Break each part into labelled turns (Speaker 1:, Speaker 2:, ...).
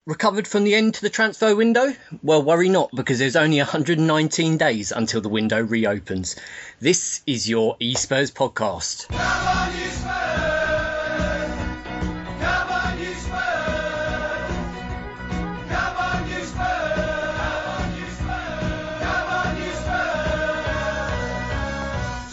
Speaker 1: Recovered from the end to the transfer window? Well, worry not, because there's only 119 days until the window reopens. This is your e-Spurs podcast.
Speaker 2: Come on, you Spurs! Come on, you Spurs! Come on, you Spurs! Come on, you Spurs!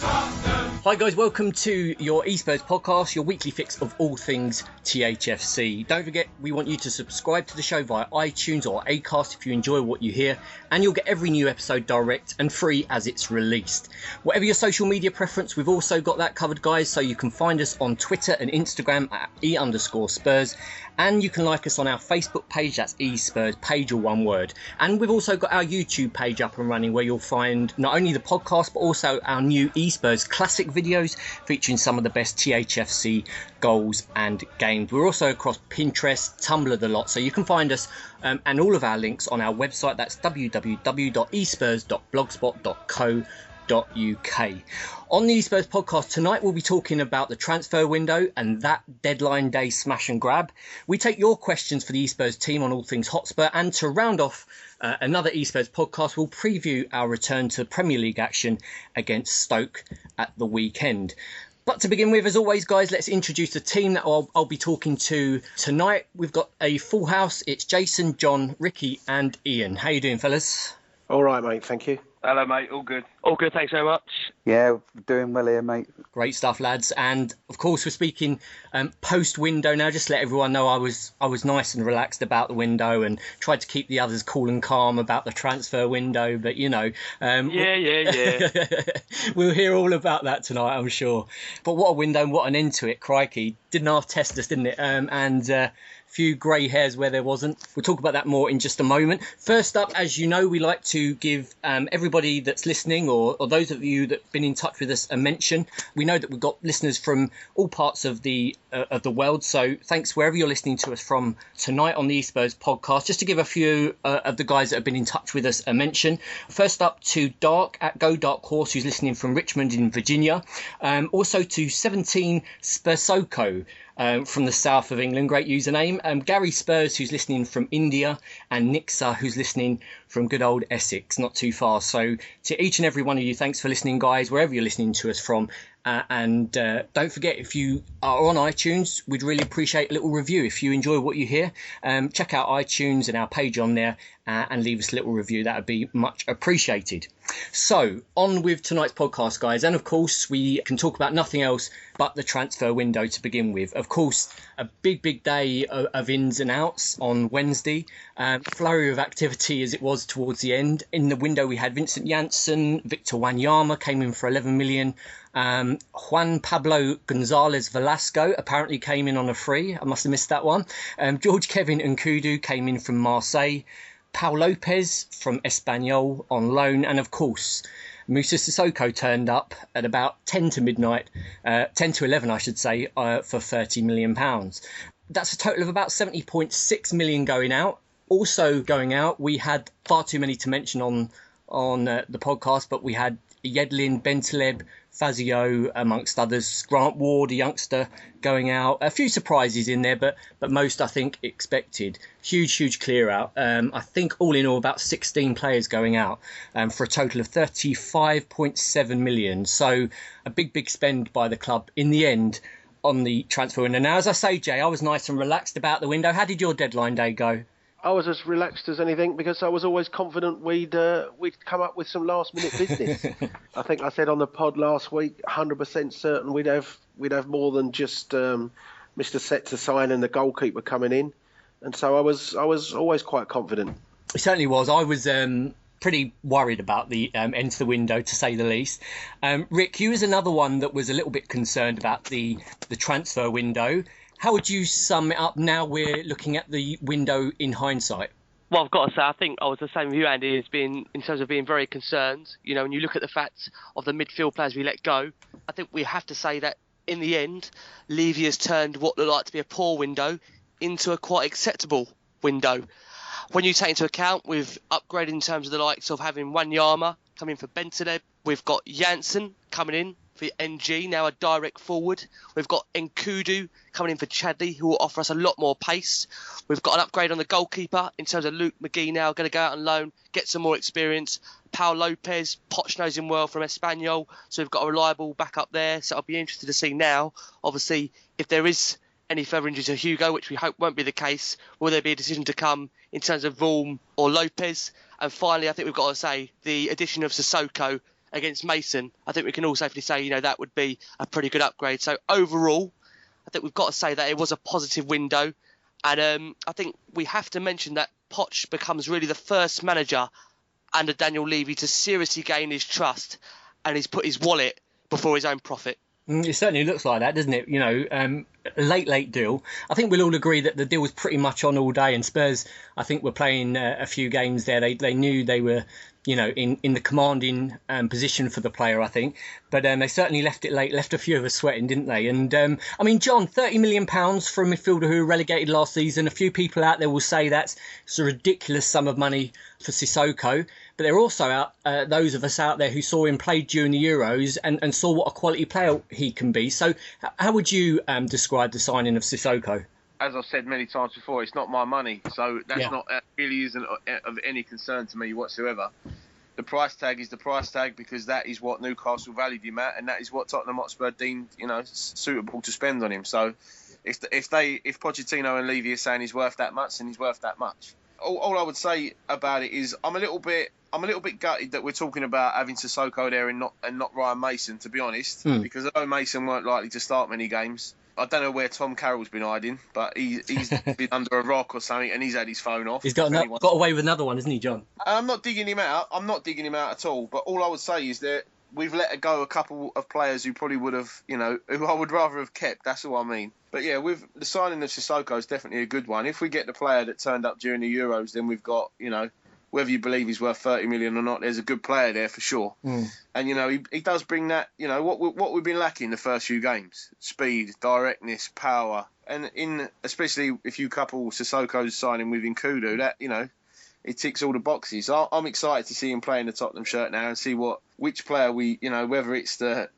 Speaker 2: Tottenham!
Speaker 1: Hi guys, welcome to your e-Spurs podcast, your weekly fix of all things THFC. Don't forget, we want you to subscribe to the show via iTunes or Acast if you enjoy what you hear, and you'll get every new episode direct and free as it's released. Whatever your social media preference, we've also got that covered, guys, so you can find us on Twitter and Instagram at e_Spurs, and you can like us on our Facebook page, that's e-Spurs page, or one word. And we've also got our YouTube page up and running, where you'll find not only the podcast but also our new e-Spurs classic videos featuring some of the best THFC goals and games. We're also across Pinterest, Tumblr, the lot, so you can find us and all of our links on our website. That's www.espurs.blogspot.co.uk. On the e-Spurs podcast tonight, we'll be talking about the transfer window and that deadline day smash and grab. We take your questions for the e-Spurs team on all things Hotspur, and to round off another e-Spurs podcast, we'll preview our return to Premier League action against Stoke at the weekend. But to begin with, as always, guys, let's introduce the team that I'll be talking to tonight. We've got a full house. It's Jason, John, Ricky and Ian. How you doing, fellas?
Speaker 3: All right, mate. Thank you.
Speaker 4: Hello, mate. All good.
Speaker 5: All good, thanks very much.
Speaker 6: Yeah, doing well here, mate.
Speaker 1: Great stuff, lads. And of course, we're speaking post-window now. Just to let everyone know, I was nice and relaxed about the window and tried to keep the others cool and calm about the transfer window. But, you know...
Speaker 5: Yeah.
Speaker 1: We'll hear all about that tonight, I'm sure. But what a window and what an end to it, crikey. Didn't half test us, didn't it? Few grey hairs where there wasn't. We'll talk about that more in just a moment. First up, as you know, we like to give everybody that's listening, or those of you that have been in touch with us, a mention. We know that we've got listeners from all parts of the world, so thanks wherever you're listening to us from tonight on the e-Spurs podcast. Just to give a few of the guys that have been in touch with us a mention. First up to Dark at Go Dark Horse, who's listening from Richmond in Virginia. Also to 17 Cissokho, from the south of England, great username. Gary Spurs, who's listening from India, and Nixa, who's listening from good old Essex, not too far. So to each and every one of you, thanks for listening, guys, wherever you're listening to us from. And don't forget, if you are on iTunes, we'd really appreciate a little review. If you enjoy what you hear, check out iTunes and our page on there and leave us a little review. That would be much appreciated. So on with tonight's podcast, guys. And of course, we can talk about nothing else but the transfer window to begin with. Of course, a big day of ins and outs on Wednesday. Flurry of activity as it was towards the end. In the window, we had Vincent Janssen, Victor Wanyama came in for 11 million. Juan Pablo Gonzalez Velasco apparently came in on a free. I must have missed that one. George Kevin Nkudu came in from Marseille. Paul Lopez from Espanyol on loan. And of course, Moussa Sissoko turned up at about 10 to 11, I should say, for £30 million. That's a total of about 70.6 million going out. Also going out, we had far too many to mention on the podcast, but we had Yedlin, Bentaleb, Fazio, amongst others. Grant Ward, a youngster, going out. A few surprises in there, but most, I think, expected. Huge clear out. I think all in all about 16 players going out for a total of 35.7 million. So a big spend by the club in the end on the transfer window. Now, as I say, Jay, I was nice and relaxed about the window. How did your deadline day go?
Speaker 3: I was as relaxed as anything because I was always confident we'd come up with some last minute business. I think I said on the pod last week, 100% certain we'd have more than just Mr. Set to sign and the goalkeeper coming in, and so I was always quite confident.
Speaker 1: It certainly was. I was pretty worried about the end to the window, to say the least. Rick, you was another one that was a little bit concerned about the transfer window. How would you sum it up now we're looking at the window in hindsight?
Speaker 5: Well, I've got to say, I think I was the same with you, Andy, in terms of being very concerned. You know, when you look at the facts of the midfield players we let go, I think we have to say that in the end, Levy has turned what looked like to be a poor window into a quite acceptable window. When you take into account, we've upgraded in terms of the likes of having Wanyama coming for Bentaleb. We've got Janssen coming in for NG, now a direct forward. We've got Nkudu coming in for Chadley, who will offer us a lot more pace. We've got an upgrade on the goalkeeper in terms of Luke McGee now, going to go out on loan, get some more experience. Paul Lopez, Poch knows him well from Espanyol, so we've got a reliable backup there. So I'll be interested to see now, obviously, if there is any further injuries to Hugo, which we hope won't be the case, will there be a decision to come in terms of Vorm or Lopez? And finally, I think we've got to say the addition of Cissokho against Mason, I think we can all safely say, that would be a pretty good upgrade. So overall, I think we've got to say that it was a positive window. And I think we have to mention that Poch becomes really the first manager under Daniel Levy to seriously gain his trust, and he's put his wallet before his own profit.
Speaker 1: It certainly looks like that, doesn't it? A late deal. I think we'll all agree that the deal was pretty much on all day, and Spurs, I think, were playing a few games there. They knew they were, in the commanding position for the player, I think. But they certainly left it late, left a few of us sweating, didn't they? And, John, £30 million for a midfielder who were relegated last season. A few people out there will say it's a ridiculous sum of money for Cissokho. But there are also those of us out there who saw him play during the Euros and saw what a quality player he can be. So how would you describe the signing of Cissokho?
Speaker 4: As I've said many times before, it's not my money, so that's not really isn't of any concern to me whatsoever. The price tag is the price tag because that is what Newcastle valued him at, and that is what Tottenham Hotspur deemed suitable to spend on him. So if Pochettino and Levy are saying he's worth that much, then he's worth that much. All I would say about it is I'm a little bit gutted that we're talking about having Cissokho there and not Ryan Mason, to be honest, because although Mason weren't likely to start many games, I don't know where Tom Carroll's been hiding, but he's been under a rock or something, and he's had his phone off.
Speaker 1: He's got away with another one, isn't he, John?
Speaker 4: I'm not digging him out. At all. But all I would say is that we've let go a couple of players who probably would have, who I would rather have kept. That's all I mean. But yeah, with the signing of Cissokho is definitely a good one. If we get the player that turned up during the Euros, then we've got, whether you believe he's worth 30 million or not, there's a good player there for sure. And, he does bring that, what we've been lacking the first few games. Speed, directness, power. And especially if you couple Sissokho's signing with Nkudu, that, it ticks all the boxes. I'm excited to see him play in the Tottenham shirt now and see which player we, whether it's the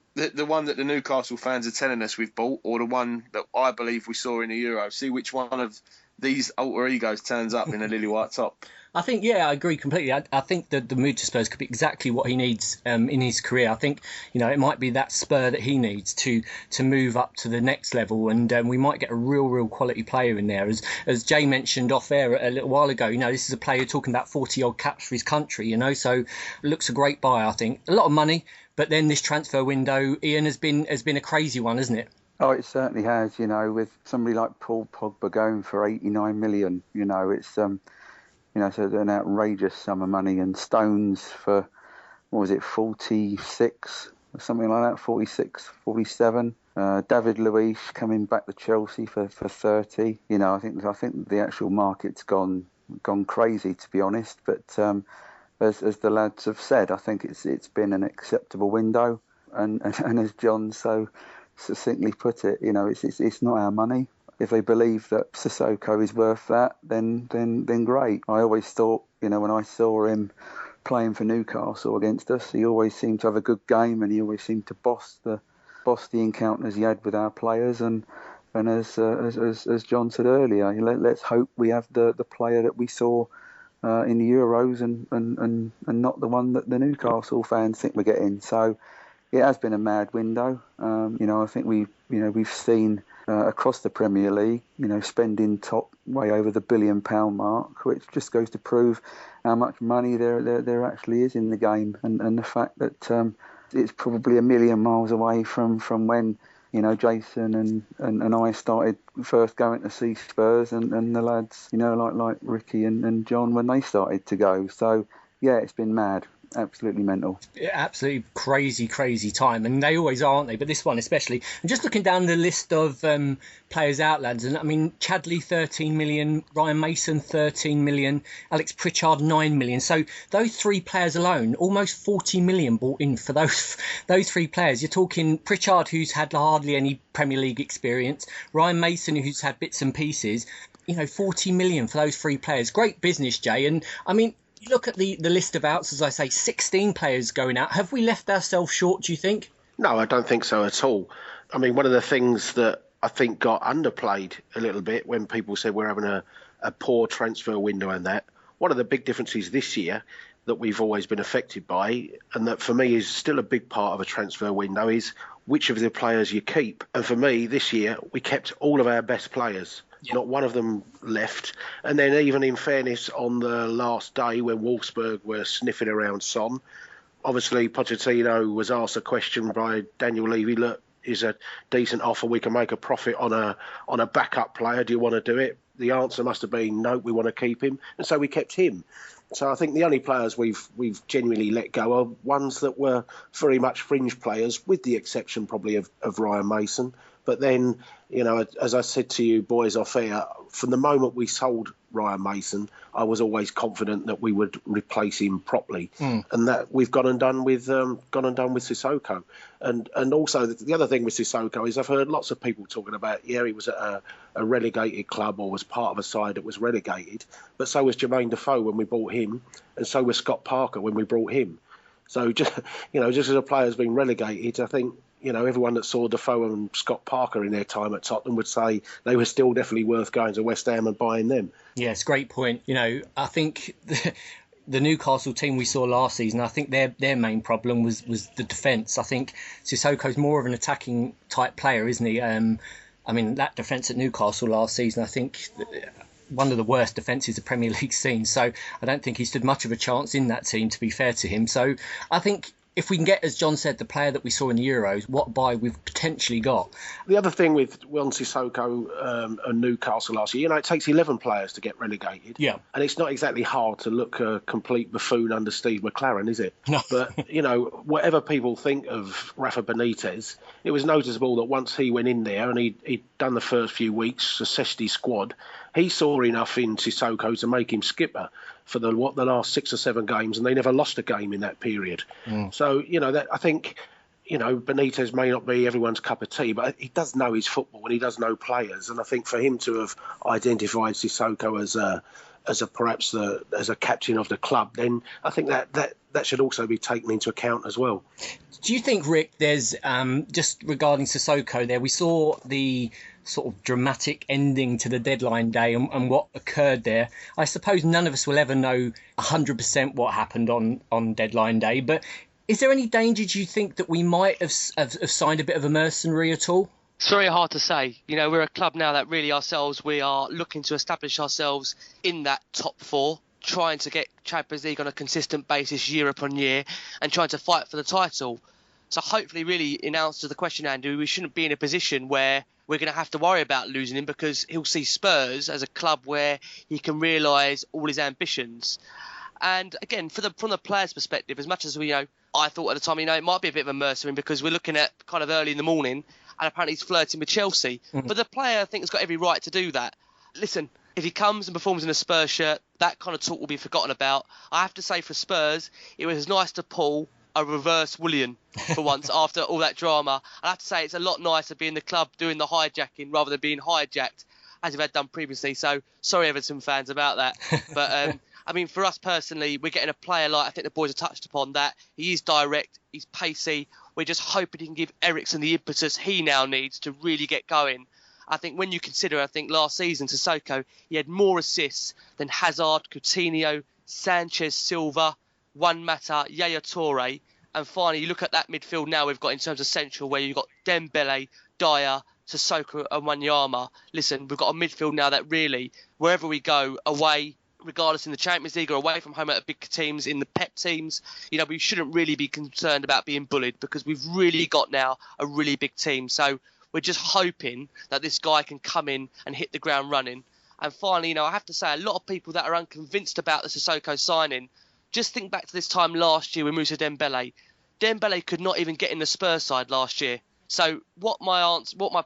Speaker 4: one that the Newcastle fans are telling us we've bought or the one that I believe we saw in the Euro. See which one of these alter egos turns up in a lily white top.
Speaker 1: I think, I agree completely. I think that the move to Spurs could be exactly what he needs in his career. I think, it might be that spur that he needs to move up to the next level, and we might get a real quality player in there. As Jay mentioned off air a little while ago, this is a player talking about 40-odd caps for his country, so it looks a great buy, I think. A lot of money, but then this transfer window, Ian, has been a crazy one, hasn't it?
Speaker 6: Oh, it certainly has, with somebody like Paul Pogba going for 89 million, it's... so an outrageous sum of money, and Stones for, 46 or something like that, 46, 47. David Luiz coming back to Chelsea for 30. I think the actual market's gone crazy, to be honest. But as the lads have said, I think it's been an acceptable window, and as John so succinctly put it, it's not our money. If they believe that Cissokho is worth that, then great. I always thought, when I saw him playing for Newcastle against us, he always seemed to have a good game, and he always seemed to boss the encounters he had with our players. And as John said earlier, let's hope we have the player that we saw in the Euros, and not the one that the Newcastle fans think we're getting. So it has been a mad window. I think we've seen. Across the Premier League, spending top way over the £1 billion mark, which just goes to prove how much money there actually is in the game, and the fact that it's probably a million miles away from when Jason and I started first going to see Spurs, and the lads like Ricky and John when they started to go. So yeah, it's been mad. Absolutely mental.
Speaker 1: Absolutely crazy time, and they always are, aren't they? But this one especially. And just looking down the list of players out, lads, and Chadley 13 million, Ryan Mason 13 million, Alex Pritchard 9 million. So those three players alone, almost 40 million bought in for those three players. You're talking Pritchard, who's had hardly any Premier League experience, Ryan Mason, who's had bits and pieces. 40 million for those three players. Great business, Jay. And you look at the list of outs, as I say, 16 players going out. Have we left ourselves short, do you think?
Speaker 3: No, I don't think so at all. I mean, one of the things that I think got underplayed a little bit when people said we're having a poor transfer window and that, one of the big differences this year that we've always been affected by, and that for me is still a big part of a transfer window, is which of the players you keep. And for me, this year, we kept all of our best players. Yeah. Not one of them left. And then even in fairness, on the last day when Wolfsburg were sniffing around Son, obviously Pochettino was asked a question by Daniel Levy, look, is a decent offer, we can make a profit on a backup player, do you want to do it? The answer must have been no, we want to keep him. And so we kept him. So I think the only players we've genuinely let go are ones that were very much fringe players, with the exception probably of Ryan Mason. But then, you know, as I said to you boys off air, from the moment we sold Ryan Mason, I was always confident that we would replace him properly, and that we've gone and done with Cissokho. And also the other thing with Cissokho is I've heard lots of people talking about, he was at a relegated club or was part of a side that was relegated, but so was Jermaine Defoe when we bought him, and so was Scott Parker when we brought him. So just as a player's been relegated, I think, you know, everyone that saw Defoe and Scott Parker in their time at Tottenham would say they were still definitely worth going to West Ham and buying them.
Speaker 1: Yes, great point. You know, I think the Newcastle team we saw last season, I think their main problem was the defence. I think Cissokho's more of an attacking type player, isn't he? I mean, that defence at Newcastle last season, I think one of the worst defences the Premier League's seen. So I don't think he stood much of a chance in that team, to be fair to him. So I think if we can get, as John said, the player that we saw in the Euros, what buy we've potentially got.
Speaker 3: The other thing with Cissokho and Newcastle last year, you know, it takes 11 players to get relegated.
Speaker 1: Yeah.
Speaker 3: And it's not exactly hard to look a complete buffoon under Steve McLaren, is it?
Speaker 1: No.
Speaker 3: But, you know, whatever people think of Rafa Benitez, it was noticeable that once he went in there and he'd done the first few weeks, assessed his squad, he saw enough in Cissokho to make him skipper for the last 6 or 7 games, and they never lost a game in that period. So, you know, that I think, you know, Benitez may not be everyone's cup of tea, but he does know his football and he does know players. And I think for him to have identified Cissokho as a captain of the club, then I think that should also be taken into account as well.
Speaker 1: Do you think, Rick, there's just regarding Cissokho there, we saw the sort of dramatic ending to the deadline day and what occurred there. I suppose none of us will ever know 100% what happened on deadline day, but is there any danger, do you think, that we might have signed a bit of a mercenary at all?
Speaker 5: It's very hard to say. You know, we're a club now that really ourselves, we are looking to establish ourselves in that top 4, trying to get Champions League on a consistent basis year upon year and trying to fight for the title. So hopefully, really, in answer to the question, Andrew, we shouldn't be in a position where we're going to have to worry about losing him, because he'll see Spurs as a club where he can realise all his ambitions. And again, from the player's perspective, as much as I thought at the time, it might be a bit of a mercenary because we're looking at kind of early in the morning and apparently he's flirting with Chelsea. Mm-hmm. But the player, I think, has got every right to do that. Listen, if he comes and performs in a Spurs shirt, that kind of talk will be forgotten about. I have to say, for Spurs, it was nice to pull a reverse Willian for once after all that drama. I have to say, it's a lot nicer being the club doing the hijacking rather than being hijacked, as we've had done previously. So sorry, Everton fans, about that. But I mean, for us personally, we're getting a player like, I think the boys have touched upon that. He is direct, he's pacey. We're just hoping he can give Eriksen the impetus he now needs to really get going. I think when you consider, last season, Cissokho, he had more assists than Hazard, Coutinho, Sanchez, Silva, Juan Mata, Yaya Toure. And finally, you look at that midfield now we've got in terms of central, where you've got Dembele, Dyer, Cissokho and Wanyama. Listen, we've got a midfield now that really, wherever we go, away, regardless in the Champions League or away from home at big teams, in the Pep teams, we shouldn't really be concerned about being bullied, because we've really got now a really big team. So we're just hoping that this guy can come in and hit the ground running. And finally, I have to say, a lot of people that are unconvinced about the Cissokho signing, just think back to this time last year with Moussa Dembele. Dembele could not even get in the Spurs side last year. So what my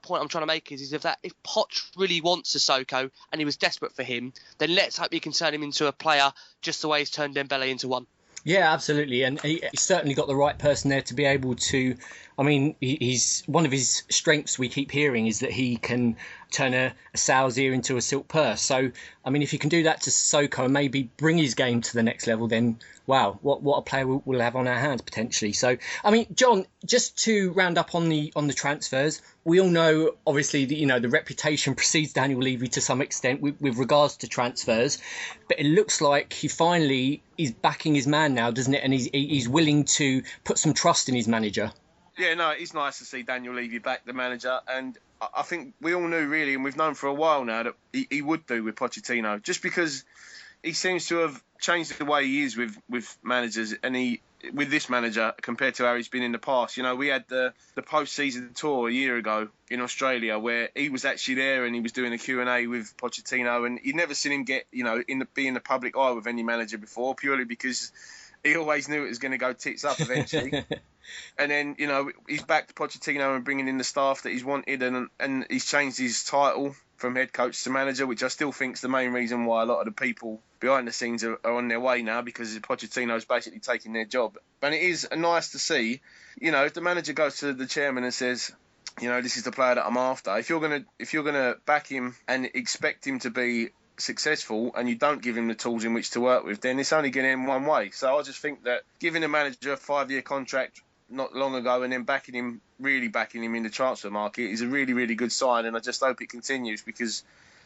Speaker 5: point I'm trying to make is if Poch really wants Cissokho and he was desperate for him, then let's hope he can turn him into a player just the way he's turned Dembele into one.
Speaker 1: Yeah, absolutely. And he's certainly got the right person there to be able to, I mean, he's one of his strengths we keep hearing is that he can turn a sow's ear into a silk purse. So, I mean, if he can do that to Sissoko and maybe bring his game to the next level, then wow, what a player we'll have on our hands potentially. So, I mean, John, just to round up on the transfers, we all know obviously that the reputation precedes Daniel Levy to some extent with regards to transfers, but it looks like he finally is backing his man now, doesn't it? And he's willing to put some trust in his manager.
Speaker 4: Yeah, no, it's nice to see Daniel Levy back, the manager, and I think we all knew really, and we've known for a while now, that he would do with Pochettino, just because he seems to have changed the way he is with managers, and with this manager compared to how he's been in the past. We had the post-season tour a year ago in Australia where he was actually there and he was doing a Q&A with Pochettino, and you'd never seen him get, be in the public eye with any manager before, purely because he always knew it was going to go tits up eventually. And then, he's back to Pochettino and bringing in the staff that he's wanted, and he's changed his title from head coach to manager, which I still think is the main reason why a lot of the people behind the scenes are on their way now, because Pochettino's basically taking their job. And it is nice to see, if the manager goes to the chairman and says, this is the player that I'm after, if you're gonna back him and expect him to be successful and you don't give him the tools in which to work with, then it's only going to end one way. So I just think that giving a manager a 5-year contract not long ago and then backing him in the transfer market is a really, really good sign, and I just hope it continues, because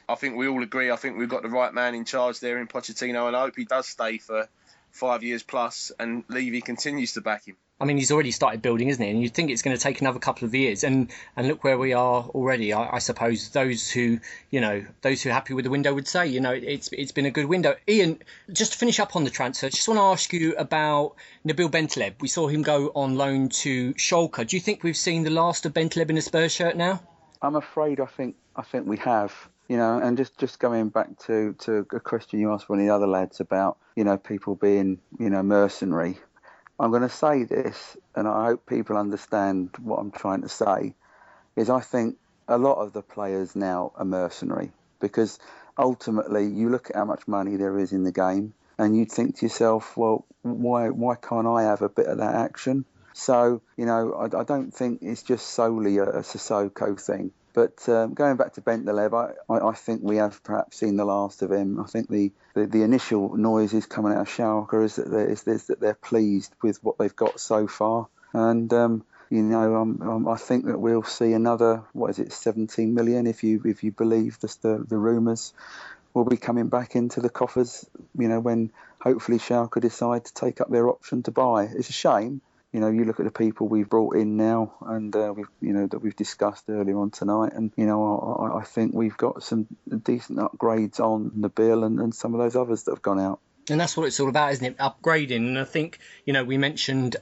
Speaker 4: I think we all agree, I think we've got the right man in charge there in Pochettino, and I hope he does stay for 5 years plus and Levy continues to back him.
Speaker 1: I mean, he's already started building, isn't he? And you'd think it's going to take another couple of years. And look where we are already. I suppose those who are happy with the window would say, it's been a good window. Ian, just to finish up on the transfer, just want to ask you about Nabil Bentaleb. We saw him go on loan to Schalke. Do you think we've seen the last of Bentaleb in a Spurs shirt now?
Speaker 6: I'm afraid I think we have. And just going back to a question you asked one of the other lads about, people being, mercenary. I'm going to say this, and I hope people understand what I'm trying to say, is I think a lot of the players now are mercenary, because ultimately you look at how much money there is in the game and you'd think to yourself, well, why can't I have a bit of that action? So, I don't think it's just solely a Cissokho thing. But going back to Bentaleb, I think we have perhaps seen the last of him. I think the initial noises coming out of Schalke is that they're pleased with what they've got so far. And, I think that we'll see another, 17 million, if you believe the rumours, will be coming back into the coffers, when hopefully Schalke decide to take up their option to buy. It's a shame. You look at the people we've brought in now, and that we've discussed earlier on tonight, and I think we've got some decent upgrades on Nabil and some of those others that have gone out.
Speaker 1: And that's what it's all about, isn't it? Upgrading. And I think, we mentioned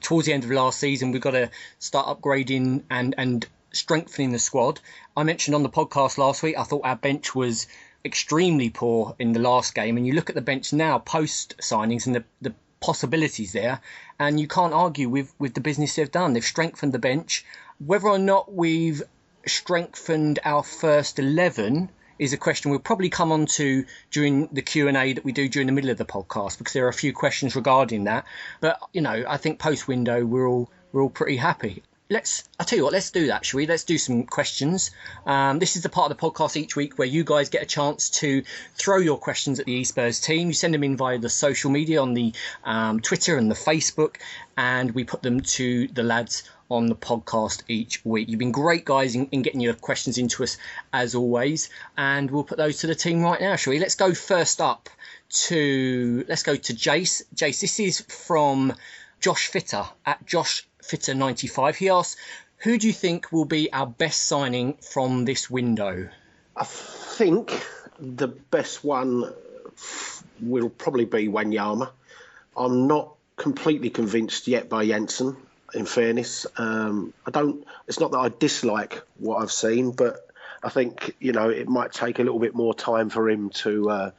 Speaker 1: towards the end of last season, we've got to start upgrading and strengthening the squad. I mentioned on the podcast last week, I thought our bench was extremely poor in the last game. And you look at the bench now, post signings, and the possibilities there, and you can't argue with the business they've done. They've strengthened the bench. Whether or not we've strengthened our first 11 is a question we'll probably come on to during the Q&A that we do during the middle of the podcast, because there are a few questions regarding that. But I think post window we're all pretty happy. I'll tell you what, let's do that, shall we? Let's do some questions. This is the part of the podcast each week where you guys get a chance to throw your questions at the e-Spurs team. You send them in via the social media on the Twitter and the Facebook, and we put them to the lads on the podcast each week. You've been great, guys, in getting your questions into us, as always, and we'll put those to the team right now, shall we? Let's go first up to Jace. Jace, this is from Josh Fitter at Josh Fitter 95. He asks, who do you think will be our best signing from this window?
Speaker 3: I think the best one will probably be Wanyama. I'm not completely convinced yet by Janssen, in fairness. It's not that I dislike what I've seen, but I think, it might take a little bit more time for him to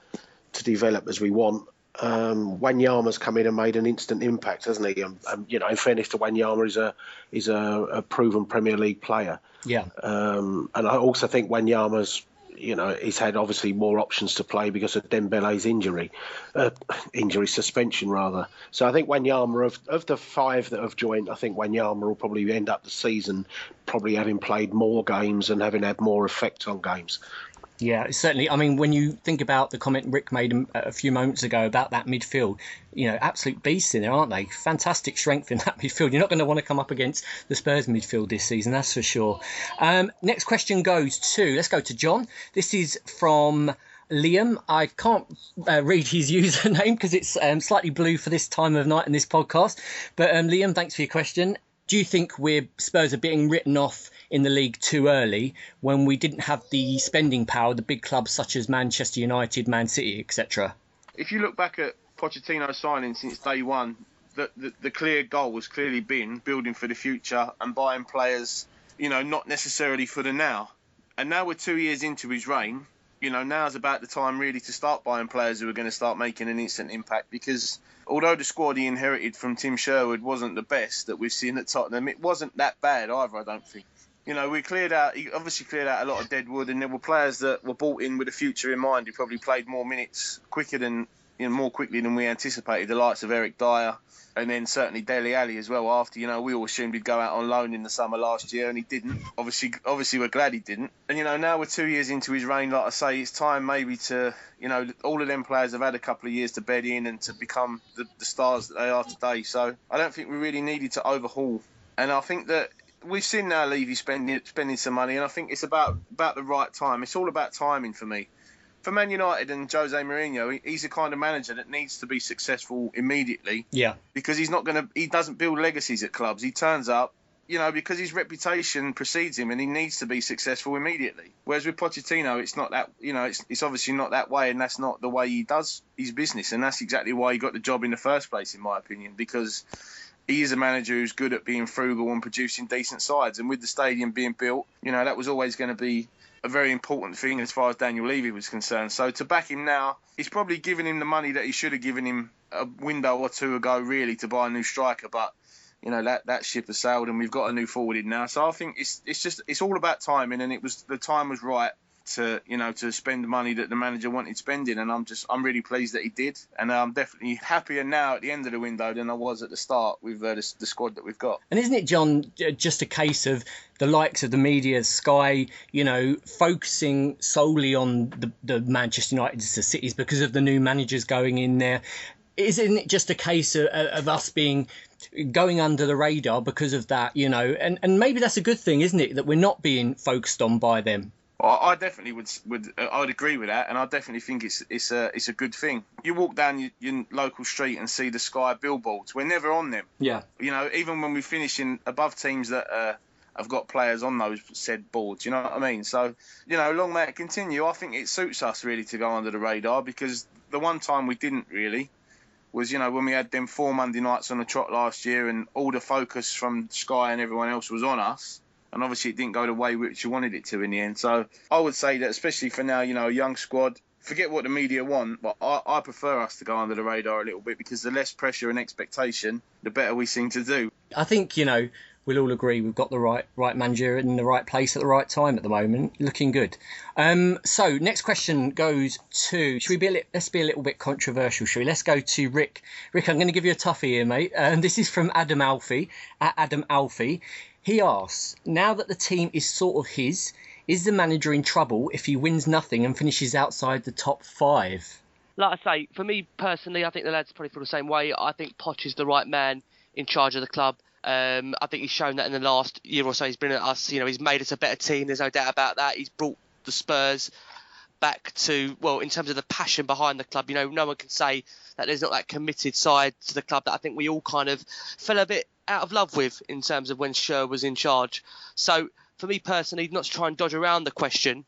Speaker 3: develop as we want. Wanyama's come in and made an instant impact, hasn't he? In fairness to Wanyama, is a proven Premier League player.
Speaker 1: Yeah.
Speaker 3: And I also think Wanyama's, he's had obviously more options to play because of Dembele's suspension rather. So I think Wanyama, of the 5 that have joined, I think Wanyama will probably end up the season probably having played more games and having had more effect on games.
Speaker 1: Yeah, certainly. I mean, when you think about the comment Rick made a few moments ago about that midfield, absolute beasts in there, aren't they? Fantastic strength in that midfield. You're not going to want to come up against the Spurs midfield this season, that's for sure. Next question let's go to John. This is from Liam. I can't read his username because it's slightly blue for this time of night in this podcast. But Liam, thanks for your question. Do you think Spurs are being written off in the league too early when we didn't have the spending power, the big clubs such as Manchester United, Man City, etc.?
Speaker 4: If you look back at Pochettino's signing since day one, the clear goal has clearly been building for the future and buying players, not necessarily for the now. And now we're 2 years into his reign. Now's about the time really to start buying players who are going to start making an instant impact, because although the squad he inherited from Tim Sherwood wasn't the best that we've seen at Tottenham, it wasn't that bad either, I don't think. He obviously cleared out a lot of dead wood, and there were players that were brought in with the future in mind who probably played more minutes more quickly than we anticipated, the likes of Eric Dyer, and then certainly Dele Alli as well after. We all assumed he'd go out on loan in the summer last year, and he didn't. Obviously we're glad he didn't. And, now we're 2 years into his reign, like I say, it's time maybe to, all of them players have had a couple of years to bed in and to become the stars that they are today. So I don't think we really needed to overhaul. And I think that we've seen now Levy spending some money, and I think it's about the right time. It's all about timing for me. For Man United and Jose Mourinho, he's the kind of manager that needs to be successful immediately. Yeah. Because he doesn't build legacies at clubs. He turns up, because his reputation precedes him, and he needs to be successful immediately. Whereas with Pochettino, it's not that, it's obviously not that way, and that's not the way he does his business. And that's exactly why he got the job in the first place, in my opinion, because he is a manager who's good at being frugal and producing decent sides. And with the stadium being built, that was always going to be a very important thing as far as Daniel Levy was concerned. So to back him now, he's probably given him the money that he should have given him a window or two ago, really, to buy a new striker. But, that ship has sailed, and we've got a new forward in now. So I think it's all about timing, and the time was right to spend the money that the manager wanted spending, and I'm really pleased that he did, and I'm definitely happier now at the end of the window than I was at the start with the squad that we've got.
Speaker 1: And isn't it, John, just a case of the likes of the media, Sky, focusing solely on the Manchester Uniteds, the Cities, because of the new managers going in there? Isn't it just a case of us going under the radar because of that, and maybe that's a good thing, isn't it, that we're not being focused on by them?
Speaker 4: I definitely would agree with that, and I definitely think it's a good thing. You walk down your local street and see the Sky billboards. We're never on them. Yeah. Even when we finish in above teams that have got players on those said boards. You know what I mean? So, long may it continue. I think it suits us really to go under the radar, because the one time we didn't really was, when we had them 4 Monday nights on the trot last year, and all the focus from Sky and everyone else was on us. And obviously it didn't go the way which you wanted it to in the end. So I would say that, especially for now, a young squad, forget what the media want, but I prefer us to go under the radar a little bit, because the less pressure and expectation, the better we seem to do.
Speaker 1: I think, we'll all agree we've got the right manager in the right place at the right time at the moment. Looking good. So next question goes to, let's be a little bit controversial, shall we? Let's go to Rick. Rick, I'm going to give you a toughie here, mate. This is from Adam Alfie, at Adam Alfie. He asks, now that the team is sort of his, is the manager in trouble if he wins nothing and finishes outside the top 5?
Speaker 5: Like I say, for me personally, I think the lads probably feel the same way. I think Poch is the right man in charge of the club. I think he's shown that in the last year or so he's been at us. He's made us a better team. There's no doubt about that. He's brought the Spurs back to, in terms of the passion behind the club, no one can say that there's not that committed side to the club that I think we all kind of fell a bit out of love with in terms of when Sher was in charge. So for me personally, not to try and dodge around the question,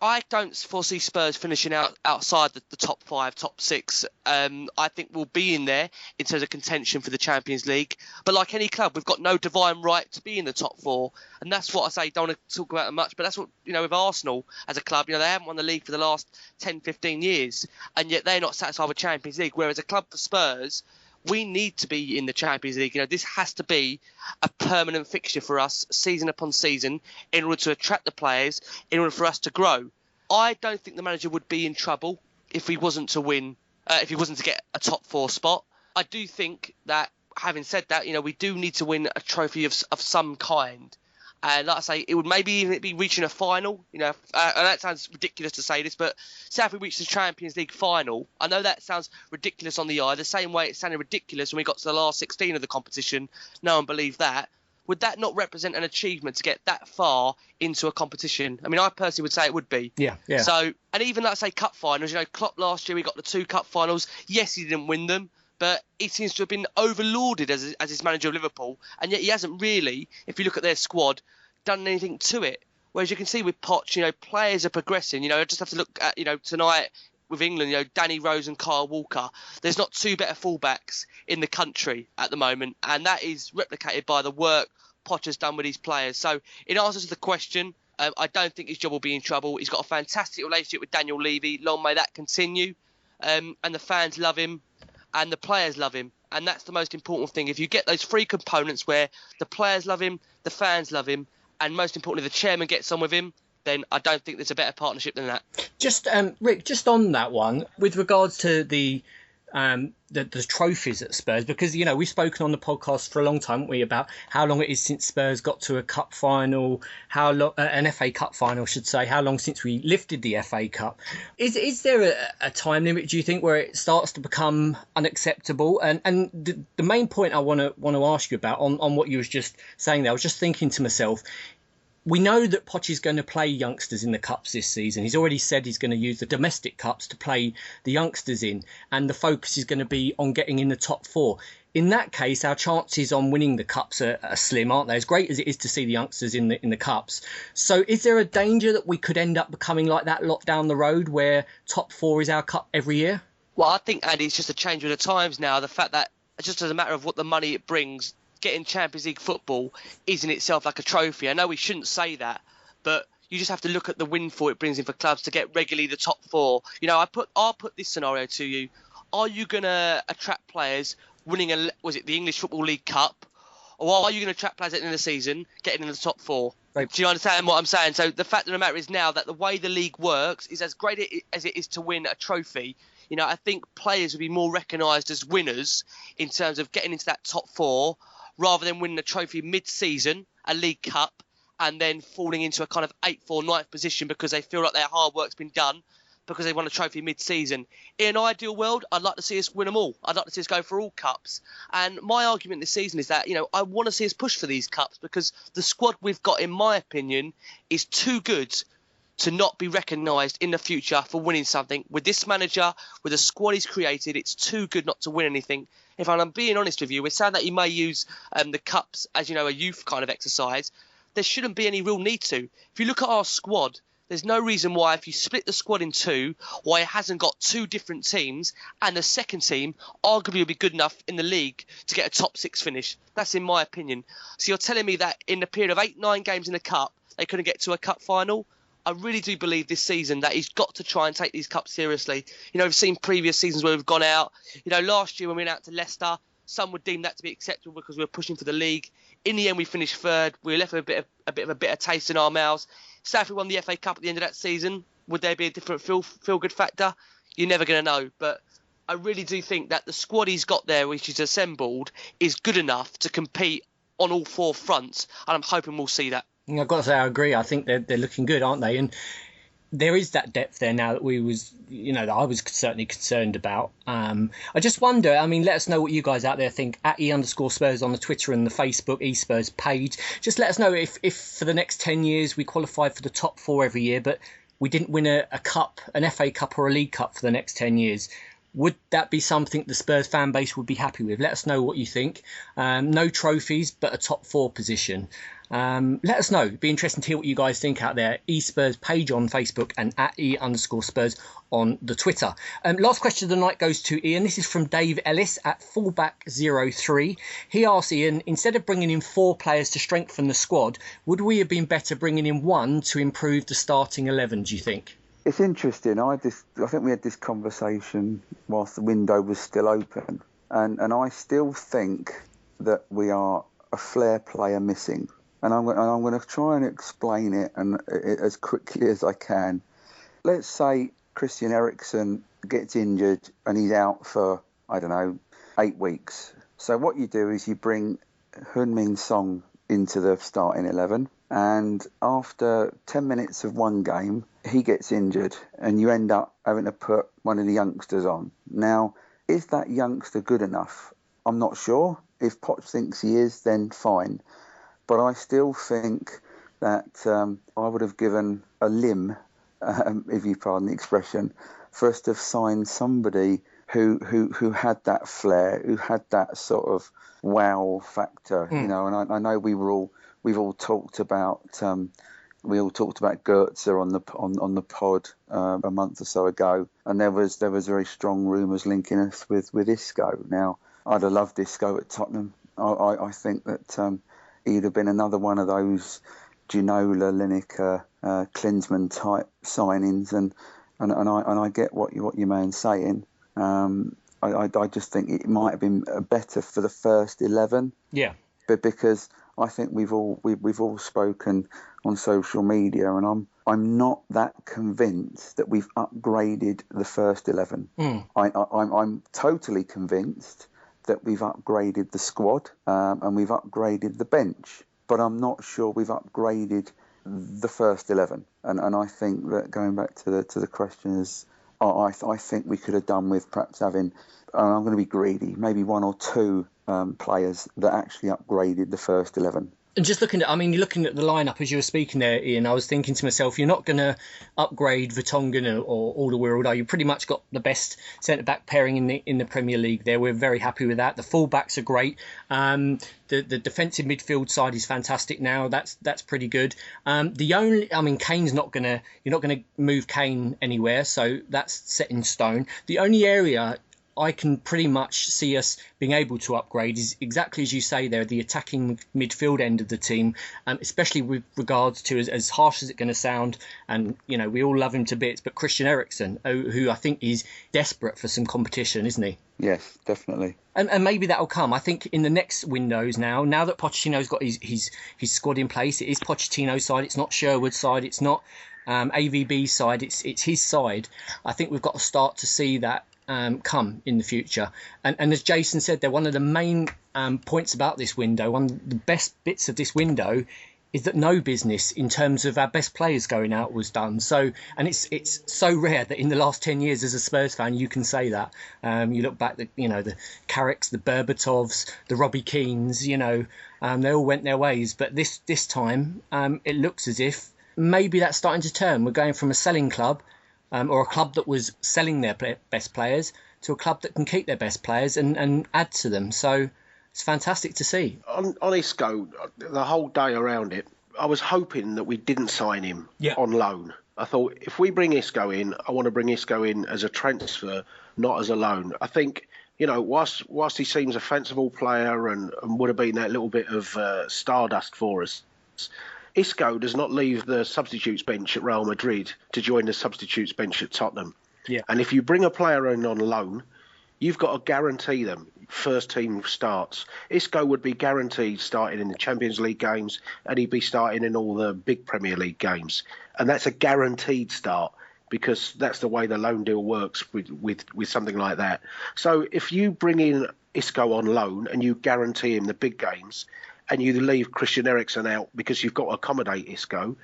Speaker 5: I don't foresee Spurs finishing outside the top 5, top 6. I think we'll be in there in terms of contention for the Champions League. But like any club, we've got no divine right to be in the top 4. And that's what I say, don't want to talk about it much, but that's what, with Arsenal as a club, they haven't won the league for the last 10, 15 years. And yet they're not satisfied with Champions League. Whereas a club for Spurs, we need to be in the Champions League. This has to be a permanent fixture for us, season upon season, in order to attract the players, in order for us to grow. I don't think the manager would be in trouble if he wasn't to win, if he wasn't to get a top 4 spot. I do think that, having said that, we do need to win a trophy of some kind. And like I say, it would maybe even be reaching a final. And that sounds ridiculous to say this, but say if we reach the Champions League final, I know that sounds ridiculous on the eye, the same way it sounded ridiculous when we got to the last 16 of the competition. No one believed that. Would that not represent an achievement to get that far into a competition? I mean, I personally would say it would be.
Speaker 1: Yeah.
Speaker 5: So, and even like say cup finals, Klopp last year we got the 2 cup finals. Yes, he didn't win them, but he seems to have been overlauded as his manager of Liverpool, and yet he hasn't really, if you look at their squad, done anything to it. Whereas you can see with Poch, players are progressing. I just have to look at, tonight with England, Danny Rose and Kyle Walker. There's not 2 better fullbacks in the country at the moment, and that is replicated by the work Poch has done with his players. So in answer to the question, I don't think his job will be in trouble. He's got a fantastic relationship with Daniel Levy. Long may that continue. And the fans love him and the players love him. And that's the most important thing. If you get those 3 components where the players love him, the fans love him, and most importantly, the chairman gets on with him, then I don't think there's a better partnership than that.
Speaker 1: Just, Rick, just on that one, with regards to the trophies at Spurs, because we've spoken on the podcast for a long time, haven't we, about how long it is since Spurs got to a cup final, how long an FA Cup final, I should say, how long since we lifted the FA Cup. Is there a time limit, do you think, where it starts to become unacceptable? And the main point I want to ask you about on what you was just saying there, I was just thinking to myself, we know that Poch is going to play youngsters in the Cups this season. He's already said he's going to use the domestic Cups to play the youngsters in, and the focus is going to be on getting in the top 4. In that case, our chances on winning the Cups are slim, aren't they? As great as it is to see the youngsters in the Cups. So is there a danger that we could end up becoming like that lot down the road where top 4 is our Cup every year?
Speaker 5: Well, I think, Andy, it's just a change of the times now. The fact that it's just as a matter of what the money it brings, getting Champions League football is in itself like a trophy. I know we shouldn't say that, but you just have to look at the windfall it brings in for clubs to get regularly the top 4. I'll put this scenario to you. Are you going to attract players winning the English Football League Cup, or are you going to attract players at the end of the season getting in the top 4?
Speaker 1: Right.
Speaker 5: Do you understand what I'm saying? So the fact of the matter is now that the way the league works is as great as it is to win a trophy. I think players will be more recognised as winners in terms of getting into that top 4, rather than winning a trophy mid-season, a League Cup, and then falling into a kind of 8th or 9th position because they feel like their hard work's been done because they won a trophy mid-season. In an ideal world, I'd like to see us win them all. I'd like to see us go for all Cups. And my argument this season is that, I want to see us push for these Cups because the squad we've got, in my opinion, is too good to not be recognised in the future for winning something. With this manager, with the squad he's created, it's too good not to win anything. If I'm being honest with you, we're saying that he may use the Cups as, a youth kind of exercise. There shouldn't be any real need to. If you look at our squad, there's no reason why, if you split the squad in 2, why it hasn't got 2 different teams, and the second team arguably will be good enough in the league to get a top 6 finish. That's in my opinion. So you're telling me that in the period of 8-9 games in the Cup, they couldn't get to a Cup final? I really do believe this season that he's got to try and take these Cups seriously. We've seen previous seasons where we've gone out. Last year when we went out to Leicester, some would deem that to be acceptable because we were pushing for the league. In the end, we finished 3rd. We were left with a bit of a bitter taste in our mouths. So if we won the FA Cup at the end of that season, would there be a different feel-good factor? You're never going to know. But I really do think that the squad he's got there, which is assembled, is good enough to compete on all 4 fronts. And I'm hoping we'll see that.
Speaker 1: I've got to say, I agree. I think they're looking good, aren't they? And there is that depth there now that that I was certainly concerned about. I just wonder, let us know what you guys out there think at @e_Spurs on the Twitter and the Facebook e-Spurs page. Just let us know if for the next 10 years we qualified for the top 4 every year, but we didn't win a cup, an FA Cup or a League Cup for the next 10 years. Would that be something the Spurs fan base would be happy with? Let us know what you think. No trophies, but a top 4 position. Let us know. It'd be interesting to hear what you guys think out there. e-Spurs page on Facebook and at @e_Spurs on the Twitter. Last question of the night goes to Ian. This is from Dave Ellis at fullback03. He asks Ian, instead of bringing in 4 players to strengthen the squad, would we have been better bringing in 1 to improve the starting 11, do you think?
Speaker 6: It's interesting. I think we had this conversation whilst the window was still open, and I still think that we are a flair player missing. And I'm going to try and explain it as quickly as I can. let's say Christian Eriksen gets injured and he's out for, I don't know, 8 weeks. So what you do is you bring Heung-min Son into the starting 11, and after 10 minutes of one game, he gets injured and you end up having to put one of the youngsters on. Now, is that youngster good enough? I'm not sure. If Poch thinks he is, then fine. But I still think that I would have given a limb, if you pardon the expression, for us to have signed somebody who had that flair, who had that sort of wow factor, you know. And I know we've all talked about Goetze on the pod a month or so ago, and there was very strong rumours linking us with Isco. Now, I'd have loved Isco at Tottenham. I think that he'd have been another one of those Ginola, Lineker, Klinsmann type signings, and I get what your man's saying. I just think it might have been better for the first 11.
Speaker 1: Yeah.
Speaker 6: But because I think we've all spoken on social media, and I'm not that convinced that we've upgraded the first 11. I'm totally convinced that we've upgraded the squad and we've upgraded the bench, but I'm not sure we've upgraded the first 11. And I think that, going back to the question, is I think we could have done with perhaps having, and I'm going to be greedy, maybe 1 or 2 players that actually upgraded the first 11.
Speaker 1: And just you're looking at the lineup as you were speaking there, Ian, I was thinking to myself, you're not going to upgrade Vertonghen or Alderweireld. You pretty much got the best centre-back pairing in the Premier League there. We're very happy with that. The full-backs are great. The defensive midfield side is fantastic now. That's pretty good. Kane's you're not going to move Kane anywhere, so that's set in stone. The only area I can pretty much see us being able to upgrade is exactly as you say there, the attacking midfield end of the team, especially with regards to, as harsh as it's going to sound, and we all love him to bits, but Christian Eriksen, who I think is desperate for some competition, isn't he?
Speaker 6: Yes, definitely.
Speaker 1: And maybe that'll come. I think in the next windows now that Pochettino's got his squad in place, it is Pochettino's side, it's not Sherwood's side, it's not AVB's side, it's his side. I think we've got to start to see that come in the future. And as Jason said there, one of the main points about this window, one of the best bits of this window, is that no business in terms of our best players going out was done. So, and it's so rare that in the last 10 years as a Spurs fan you can say that. You look back, the Carricks, the Berbatovs, the Robbie Keanes, they all went their ways. But this time it looks as if maybe that's starting to turn. We're going from a selling club, or a club that was selling their best players, to a club that can keep their best players and add to them. So it's fantastic to see.
Speaker 3: On Isco, the whole day around it, I was hoping that we didn't sign him on loan. I thought, if we bring Isco in, I want to bring Isco in as a transfer, not as a loan. I think, whilst he seems a fanciful player and would have been that little bit of stardust for us, Isco does not leave the substitutes bench at Real Madrid to join the substitutes bench at Tottenham.
Speaker 1: Yeah.
Speaker 3: And if you bring a player in on loan, you've got to guarantee them first team starts. Isco would be guaranteed starting in the Champions League games, and he'd be starting in all the big Premier League games. And that's a guaranteed start, because that's the way the loan deal works with something like that. So if you bring in Isco on loan and you guarantee him the big games, and you leave Christian Eriksen out because you've got to accommodate Isco,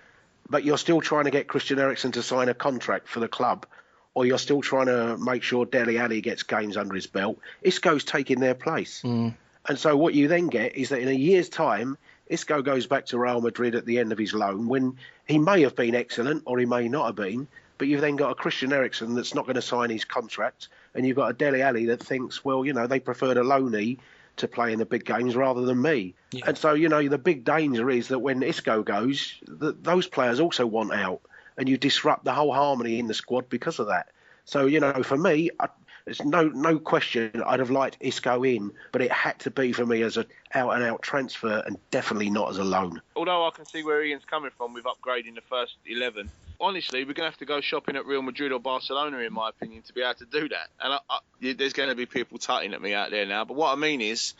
Speaker 3: but you're still trying to get Christian Eriksen to sign a contract for the club, or you're still trying to make sure Dele Alli gets games under his belt, Isco's taking their place. And so what you then get is that in a year's time, Isco goes back to Real Madrid at the end of his loan, when he may have been excellent or he may not have been, but you've then got a Christian Eriksen that's not going to sign his contract, and you've got a Dele Alli that thinks, well, they preferred a loanee to play in the big games rather than me. Yeah. And so, the big danger is that when Isco goes, those players also want out, and you disrupt the whole harmony in the squad because of that. So, for me, there's no question I'd have liked Isco in, but it had to be for me as an out-and-out transfer, and definitely not as a loan.
Speaker 4: Although I can see where Ian's coming from with upgrading the first 11, honestly, we're going to have to go shopping at Real Madrid or Barcelona, in my opinion, to be able to do that. And there's going to be people tutting at me out there now. But what I mean is,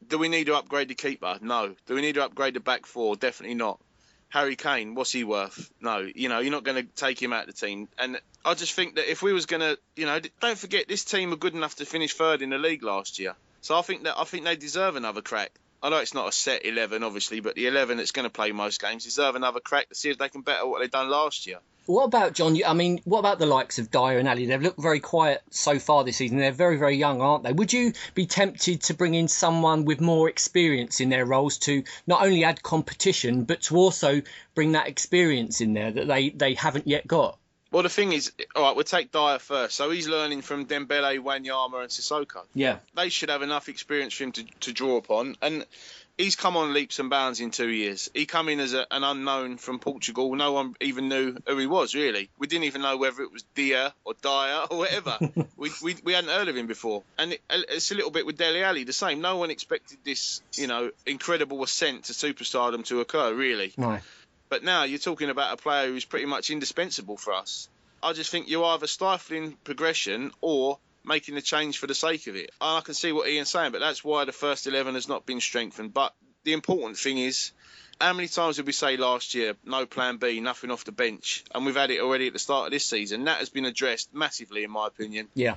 Speaker 4: do we need to upgrade the keeper? No. Do we need to upgrade the back four? Definitely not. Harry Kane, what's he worth? No, you're not going to take him out of the team. And I just think that if we was going to, don't forget this team were good enough to finish third in the league last year. So I think they deserve another crack. I know it's not a set 11, obviously, but the 11 that's going to play most games deserve another crack to see if they can better what they've done last year.
Speaker 1: What about, John? I mean, what about the likes of Dyer and Ali? They've looked very quiet so far this season. They're very, very young, aren't they? Would you be tempted to bring in someone with more experience in their roles to not only add competition, but to also bring that experience in there that they haven't yet got?
Speaker 4: Well, the thing is, all right, we'll take Dyer first. So he's learning from Dembele, Wanyama and Cissokho.
Speaker 1: Yeah.
Speaker 4: They should have enough experience for him to draw upon. And he's come on leaps and bounds in 2 years. He come in as an unknown from Portugal. No one even knew who he was, really. We didn't even know whether it was Dyer or whatever. we hadn't heard of him before. And it's a little bit with Dele Alli, the same. No one expected this, incredible ascent to superstardom to occur, really.
Speaker 1: Right.
Speaker 4: But now you're talking about a player who's pretty much indispensable for us. I just think you're either stifling progression or making a change for the sake of it. And I can see what Ian's saying, but that's why the first 11 has not been strengthened. But the important thing is, how many times did we say last year, no plan B, nothing off the bench? And we've had it already at the start of this season. That has been addressed massively, in my opinion.
Speaker 1: Yeah.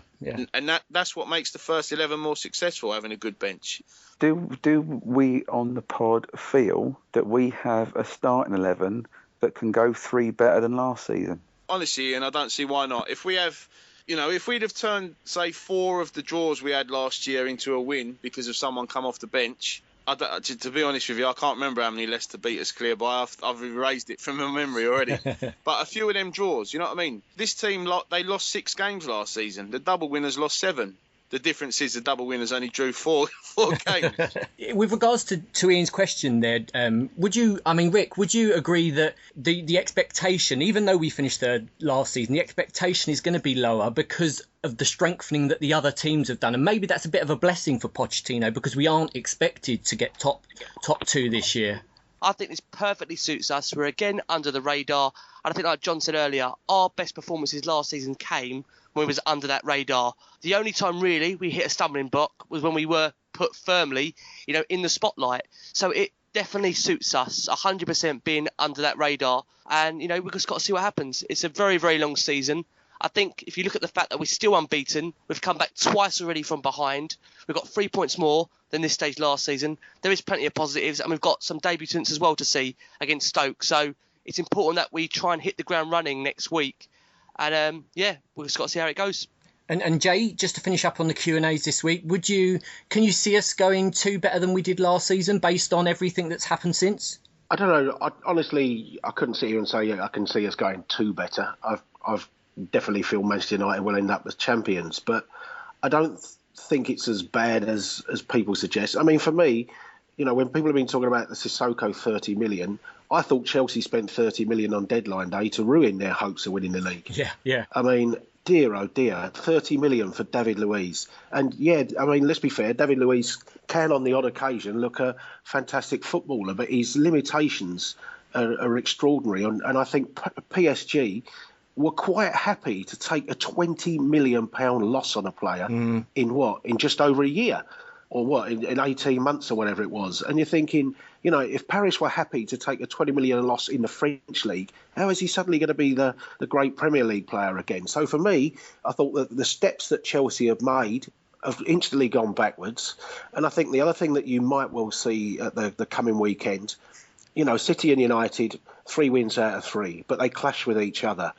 Speaker 4: And that's what makes the first 11 more successful, having a good bench.
Speaker 6: Do we on the pod feel that we have a starting 11 that can go 3 better than last season? Honestly,
Speaker 4: and I don't see why not. If we have, if we'd have turned, say, 4 of the draws we had last year into a win because of someone come off the bench, to be honest with you, I can't remember how many Leicester beat us clear by. I've erased it from my memory already. But a few of them draws, you know what I mean? This team, they lost 6 games last season. The double winners lost 7. The difference is the double winners only drew 4 games.
Speaker 1: With regards to Ian's question there, Rick, would you agree that the expectation, even though we finished third last season, the expectation is going to be lower because of the strengthening that the other teams have done? And maybe that's a bit of a blessing for Pochettino because we aren't expected to get top 2 this year.
Speaker 5: I think this perfectly suits us. We're again under the radar. And I think, like John said earlier, our best performances last season came when we was under that radar. The only time really we hit a stumbling block was when we were put firmly, in the spotlight. So it definitely suits us 100% being under that radar. And, we've just got to see what happens. It's a very, very long season. I think if you look at the fact that we're still unbeaten, we've come back twice already from behind. We've got 3 points more than this stage last season. There is plenty of positives, and we've got some debutants as well to see against Stoke. So it's important that we try and hit the ground running next week. And we've just got to see how it goes.
Speaker 1: And Jay, just to finish up on the Q&As this week, can you see us going 2 better than we did last season based on everything that's happened since?
Speaker 3: I don't know. Honestly, I couldn't sit here and say I can see us going 2 better. I've definitely feel Manchester United will end up as champions, but I don't think it's as bad as people suggest. I mean, for me, when people have been talking about the Cissokho 30 million, I thought Chelsea spent 30 million on deadline day to ruin their hopes of winning the league.
Speaker 1: Yeah.
Speaker 3: I mean, dear, oh dear, 30 million for David Luiz. And let's be fair, David Luiz can on the odd occasion look a fantastic footballer, but his limitations are extraordinary. And I think PSG were quite happy to take a £20 million loss on a player in just over a year. Or in 18 months or whatever it was. And you're thinking, if Paris were happy to take a 20 million loss in the French league, how is he suddenly going to be the great Premier League player again? So for me, I thought that the steps that Chelsea have made have instantly gone backwards. And I think the other thing that you might well see at the coming weekend, City and United, 3 wins out of 3, but they clash with each other.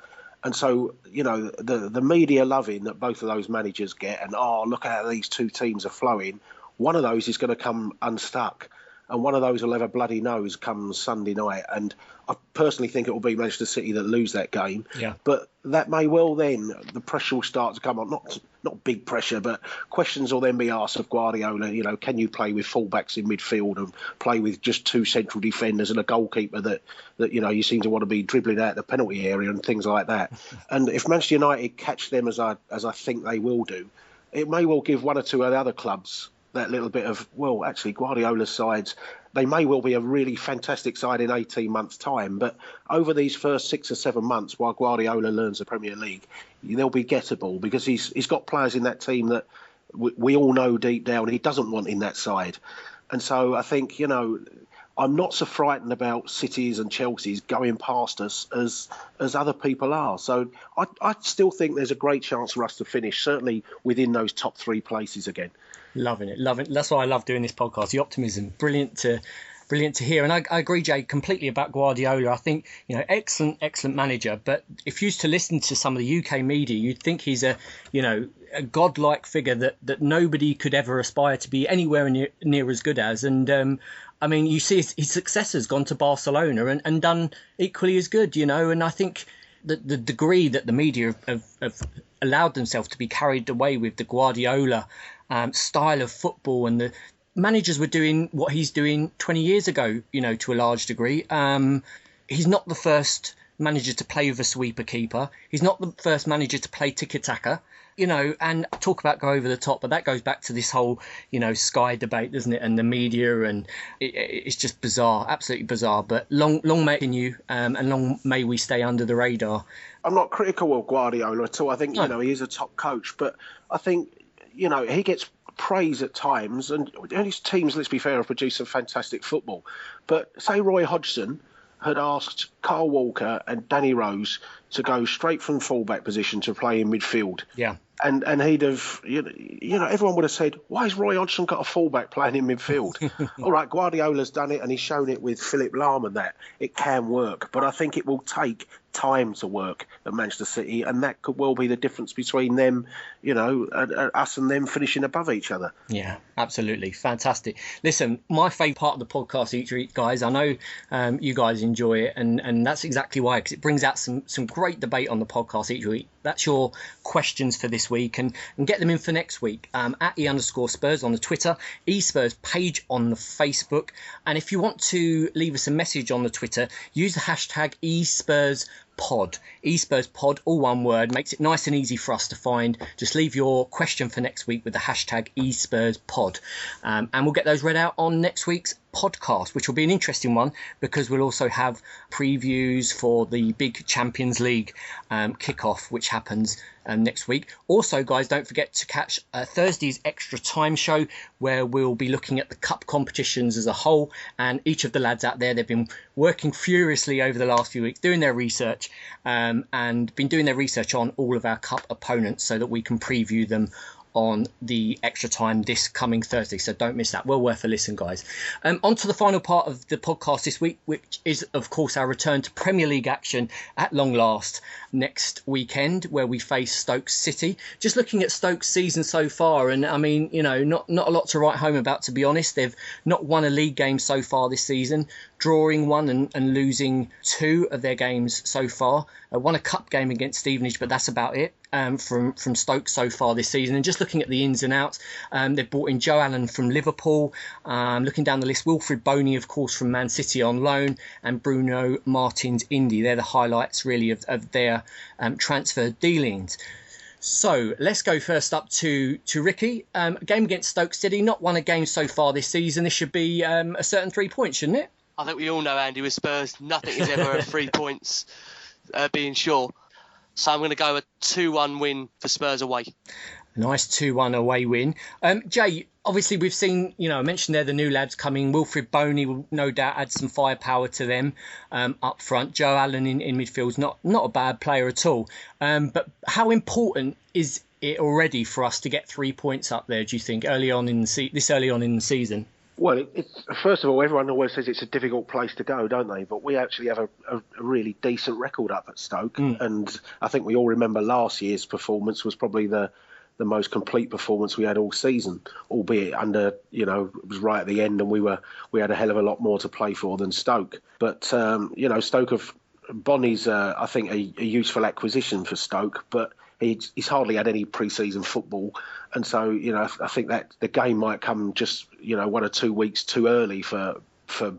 Speaker 3: And so, the media loving that both of those managers get and, look how these 2 teams are flowing, one of those is going to come unstuck and one of those will have a bloody nose come Sunday night. And I personally think it will be Manchester City that lose that game.
Speaker 1: Yeah.
Speaker 3: But that may well then, the pressure will start to come on. Not big pressure, but questions will then be asked of Guardiola. Can you play with fullbacks in midfield and play with just 2 central defenders and a goalkeeper that you seem to want to be dribbling out the penalty area and things like that. And if Manchester United catch them as I think they will do, it may well give 1 or 2 of the other clubs that little bit of, actually Guardiola's sides, they may well be a really fantastic side in 18 months' time, but over these first 6 or 7 months while Guardiola learns the Premier League, they'll be gettable because he's got players in that team that we all know deep down he doesn't want in that side. And so I think, I'm not so frightened about Cities and Chelsea's going past us as other people are. So I still think there's a great chance for us to finish, certainly within those top 3 places again.
Speaker 1: Loving it. That's why I love doing this podcast. The optimism, brilliant to hear. And I agree, Jay, completely about Guardiola. I think, excellent manager. But if you used to listen to some of the UK media, you'd think he's a godlike figure that nobody could ever aspire to be anywhere near as good as. And you see his successor's gone to Barcelona and done equally as good, And I think that the degree that the media have allowed themselves to be carried away with the Guardiola style of football, and the managers were doing what he's doing 20 years ago, to a large degree. He's not the first manager to play with a sweeper keeper. He's not the first manager to play tiki-taka, and talk about go over the top, but that goes back to this whole, Sky debate, doesn't it? And the media, and it's just bizarre, absolutely bizarre. But long may it continue, and long may we stay under the radar.
Speaker 3: I'm not critical of Guardiola at all. I think, he is a top coach, but I think, he gets praise at times, and his teams, let's be fair, have produced some fantastic football. But say Roy Hodgson had asked Carl Walker and Danny Rose to go straight from fullback position to play in midfield.
Speaker 1: Yeah.
Speaker 3: And he'd have, everyone would have said, why has Roy Hodgson got a fullback playing in midfield? All right, Guardiola's done it, and he's shown it with Philip Lahm and that. It can work, but I think it will take time to work at Manchester City, and that could well be the difference between them, us and them finishing above each other.
Speaker 1: Yeah, absolutely. Fantastic. Listen, my favourite part of the podcast each week, guys, I know you guys enjoy it, and that's exactly why, because it brings out some great debate on the podcast each week. That's your questions for this week, and get them in for next week at @e_Spurs on the Twitter, e-Spurs page on the Facebook. And if you want to leave us a message on the Twitter, use the hashtag eSpursPod. eSpursPod, all one word, makes it nice and easy for us to find. Just leave your question for next week with the hashtag eSpursPod. And we'll get those read out on next week's podcast, which will be an interesting one, because we'll also have previews for the big Champions League kickoff, which happens next week. Also, guys, don't forget to catch Thursday's Extra Time show, where we'll be looking at the cup competitions as a whole. And each of the lads out there, they've been working furiously over the last few weeks doing their research, and been doing their research on all of our cup opponents so that we can preview them on the Extra Time this coming Thursday. So don't miss that. Well worth a listen, guys. On to the final part of the podcast this week, which is, of course, our return to Premier League action at long last next weekend, where we face Stoke City. Just looking at Stoke's season so far, and I mean, not a lot to write home about, to be honest. They've not won a league game so far this season, drawing one and losing 2 of their games so far. Won a cup game against Stevenage, but that's about it from Stoke so far this season. And just looking at the ins and outs, they've brought in Joe Allen from Liverpool. Looking down the list, Wilfried Boney, of course, from Man City on loan, and Bruno Martins Indy. They're the highlights, really, of their transfer dealings. So let's go first up to Ricky. A game against Stoke City, not won a game so far this season. This should be a certain 3 points, shouldn't it?
Speaker 5: I think we all know, Andy, with Spurs, nothing is ever 3 points being sure. So I'm going to go a 2-1 win for Spurs away.
Speaker 1: Nice 2-1 away win. Jay, obviously we've seen, I mentioned there the new lads coming. Wilfried Boney will no doubt add some firepower to them up front. Joe Allen in midfield's not a bad player at all. But how important is it already for us to get 3 points up there, do you think, early on in the season?
Speaker 3: Well, it's first of all, everyone always says it's a difficult place to go, don't they? But we actually have a really decent record up at Stoke. And I think we all remember last year's performance was probably the most complete performance we had all season, albeit under, it was right at the end, and we had a hell of a lot more to play for than Stoke. But, Stoke Bonnie's, I think, a useful acquisition for Stoke, but he's hardly had any pre-season football. And so, I think that the game might come just, 1 or 2 weeks too early for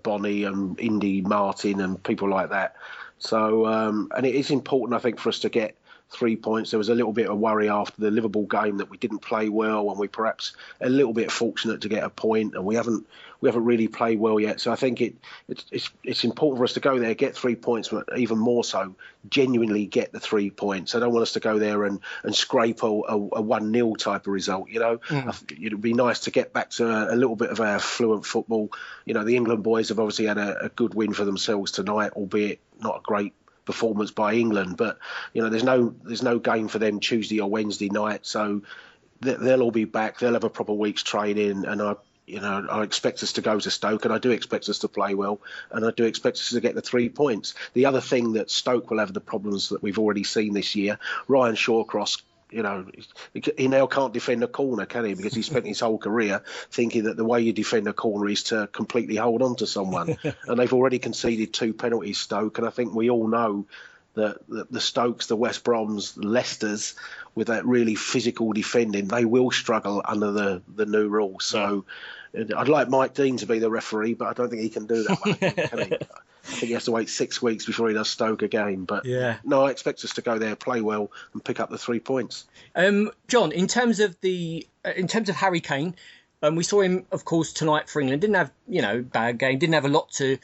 Speaker 3: Bonnie and Indy Martin and people like that. So, and it is important, I think, for us to get 3 points. There was a little bit of worry after the Liverpool game that we didn't play well, and we perhaps a little bit fortunate to get a point, and we haven't really played well yet. So I think it's important for us to go there, get 3 points, but even more so, genuinely get the 3 points. I don't want us to go there and scrape a 1-0 type of result. It'd be nice to get back to a little bit of our fluent football. The England boys have obviously had a good win for themselves tonight, albeit not a great performance by England. But there's no game for them Tuesday or Wednesday night, so they'll all be back. They'll have a proper week's training, and I expect us to go to Stoke, and I do expect us to play well, and I do expect us to get the 3 points. The other thing that Stoke will have the problems that we've already seen this year, Ryan Shawcross, he now can't defend a corner, can he? Because he spent his whole career thinking that the way you defend a corner is to completely hold on to someone. And they've already conceded 2 penalties, Stoke, and I think we all know that the Stokes, the West Broms, the Leicesters, with that really physical defending, they will struggle under the new rules. So I'd like Mike Dean to be the referee, but I don't think he can do that one, can he? I think he has to wait 6 weeks before he does Stoke again. But no, I expect us to go there, play well, and pick up the 3 points.
Speaker 1: John, in terms of Harry Kane, we saw him, of course, tonight for England. Didn't have bad game. Didn't have a lot to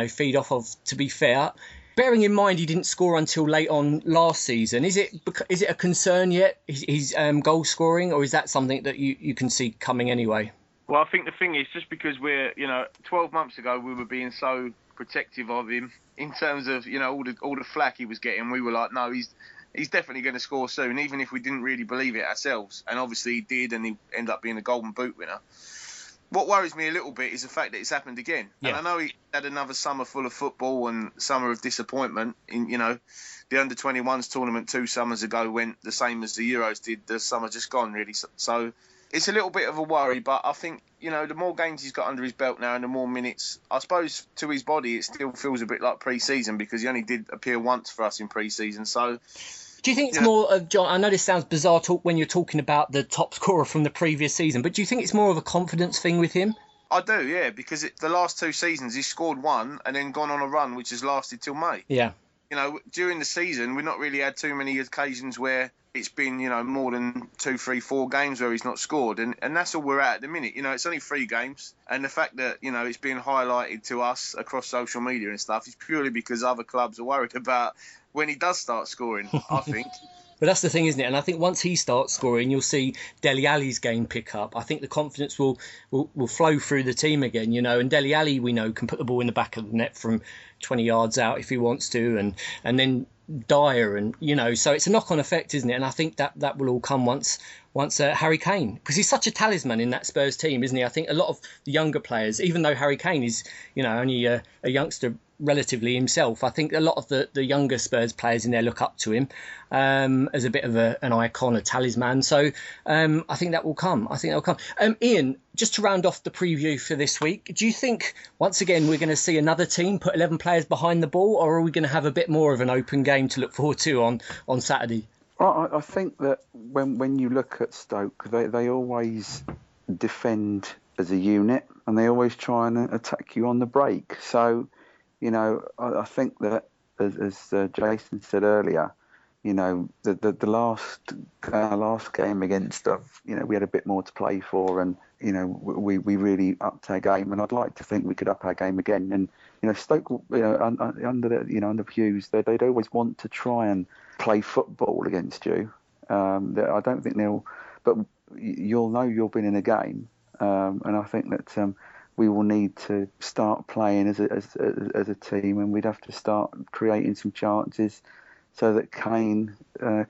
Speaker 1: feed off of. To be fair, bearing in mind he didn't score until late on last season, is it a concern yet? His goal scoring, or is that something that you can see coming anyway?
Speaker 4: Well, I think the thing is, just because we're 12 months ago we were being so protective of him in terms of all the flack he was getting, we were like, no, he's definitely going to score soon, even if we didn't really believe it ourselves. And obviously he did, and he ended up being a Golden Boot winner. What worries me a little bit is the fact that it's happened again. And I know he had another summer full of football and summer of disappointment. In the under-21s tournament 2 summers ago went the same as the Euros did. The summer just gone, really. So it's a little bit of a worry, but I think, the more games he's got under his belt now and the more minutes, I suppose to his body it still feels a bit like pre-season, because he only did appear once for us in pre-season. So
Speaker 1: do you think it's more of, John, I know this sounds bizarre when you're talking about the top scorer from the previous season, but do you think it's more of a confidence thing with him?
Speaker 4: I do, yeah, because the last 2 seasons he's scored 1 and then gone on a run which has lasted till May. Yeah. During the season we've not really had too many occasions where it's been, more than 2, 3, 4 games where he's not scored. And that's all we're at the minute. It's only 3 games. And the fact that, it's being highlighted to us across social media and stuff is purely because other clubs are worried about when he does start scoring, I think.
Speaker 1: But that's the thing, isn't it? And I think once he starts scoring, you'll see Dele Alli's game pick up. I think the confidence will flow through the team again, And Dele Alli, we know, can put the ball in the back of the net from 20 yards out if he wants to. And then Dyer, and so it's a knock-on effect, isn't it? And I think that will all come once Harry Kane, because he's such a talisman in that Spurs team, isn't he? I think a lot of the younger players, even though Harry Kane is only a youngster relatively himself, I think a lot of the younger Spurs players in there look up to him as a bit of an icon, a talisman. So I think that will come. Ian, just to round off the preview for this week, do you think once again we're going to see another team put 11 players behind the ball, or are we going to have a bit more of an open game to look forward to on Saturday?
Speaker 6: I think that when you look at Stoke, they always defend as a unit, and they always try and attack you on the break. So, I think that, as Jason said earlier, the last game against us, we had a bit more to play for, and we really upped our game, and I'd like to think we could up our game again. And Stoke, under Hughes, they'd always want to try and play football against you. I don't think they'll, but you'll know you'll be in a game, and I think that we will need to start playing as a team, and we'd have to start creating some chances so that Kane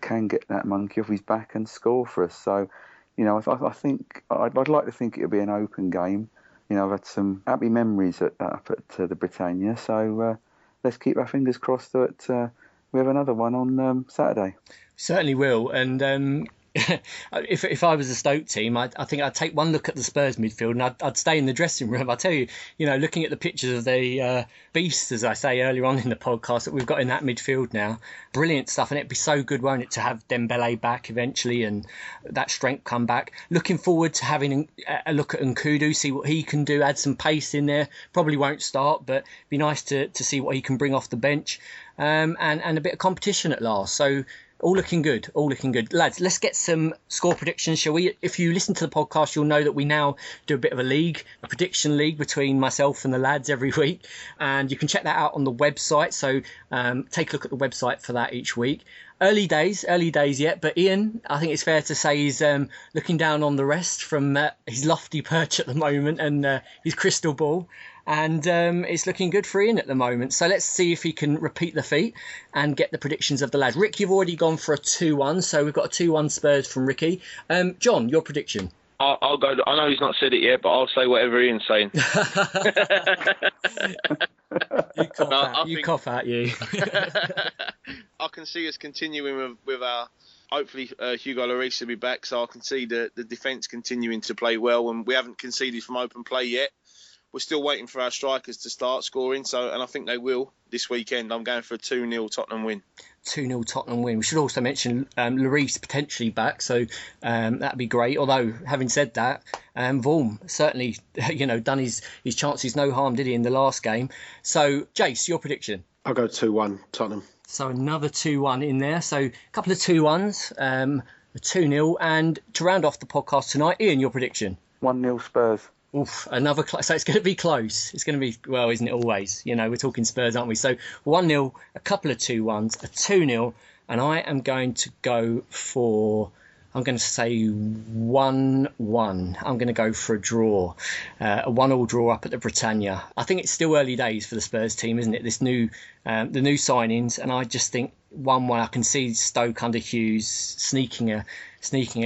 Speaker 6: can get that monkey off his back and score for us. So, I think I'd like to think it'll be an open game. I've had some happy memories up at the Britannia, so let's keep our fingers crossed that we have another one on Saturday.
Speaker 1: Certainly will, and if I was a Stoke team, I think I'd take one look at the Spurs midfield, and I'd stay in the dressing room. I tell you, looking at the pictures of the beasts, as I say earlier on in the podcast, that we've got in that midfield now, brilliant stuff, and it'd be so good, won't it, to have Dembele back eventually and that strength come back. Looking forward to having a look at Nkudu, see what he can do, add some pace in there. Probably won't start, but it'd be nice to see what he can bring off the bench, and a bit of competition at last. So All looking good. All looking good. Lads, let's get some score predictions, shall we? If you listen to the podcast, you'll know that we now do a bit of a prediction league between myself and the lads every week. And you can check that out on the website. So take a look at the website for that each week. Early days yet, but Ian, I think it's fair to say he's looking down on the rest from his lofty perch at the moment and his crystal ball. And it's looking good for Ian at the moment. So let's see if he can repeat the feat and get the predictions of the lads. Rick, you've already gone for a 2-1, so we've got a 2-1 Spurs from Ricky. John, your prediction?
Speaker 7: I'll go. I know he's not said it yet, but I'll say whatever Ian's saying.
Speaker 1: You cough out, you.
Speaker 4: I can see us continuing with our. Hopefully, Hugo Lloris will be back, so I can see the defence continuing to play well, and we haven't conceded from open play yet. We're still waiting for our strikers to start scoring, and I think they will this weekend. I'm going for a 2-0 Tottenham win. 2-0 Tottenham win. We should also mention Lloris potentially back, so that'd be great. Although, having said that, Vorm certainly, done his chances no harm, did he, in the last game? So, Jace, your prediction?
Speaker 3: I'll go 2-1 Tottenham.
Speaker 1: So another 2-1 in there. So a couple of 2-1s, a 2-0. And to round off the podcast tonight, Ian, your prediction?
Speaker 6: 1-0 Spurs.
Speaker 1: Oof, another so it's going to be close. It's going to be, well, isn't it always? We're talking Spurs, aren't we? So 1-0, a couple of 2-1s, a 2-0, and I am going to go for, I'm going to say 1-1. I'm going to go for a draw, a 1-1 draw up at the Britannia. I think it's still early days for the Spurs team, isn't it? This new, the new signings, and I just think 1-1. I can see Stoke under Hughes sneaking a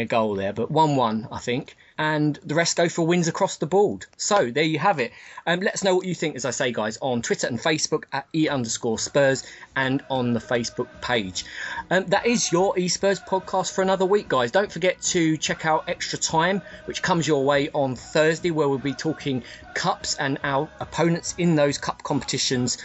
Speaker 1: goal there, but 1-1, I think. And the rest go for wins across the board. So there you have it. Let us know what you think, as I say, guys, on Twitter and Facebook at @E_Spurs and on the Facebook page. That is your e-Spurs podcast for another week, guys. Don't forget to check out Extra Time, which comes your way on Thursday, where we'll be talking cups and our opponents in those cup competitions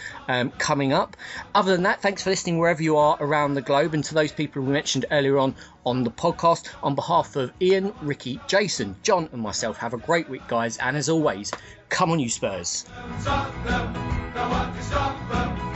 Speaker 1: coming up. Other than that, thanks for listening wherever you are around the globe. And to those people we mentioned earlier on the podcast, on behalf of Ian, Ricky, Jason, John and myself, have a great week, guys. And as always, come on you Spurs.
Speaker 2: Stop them, no one can stop them.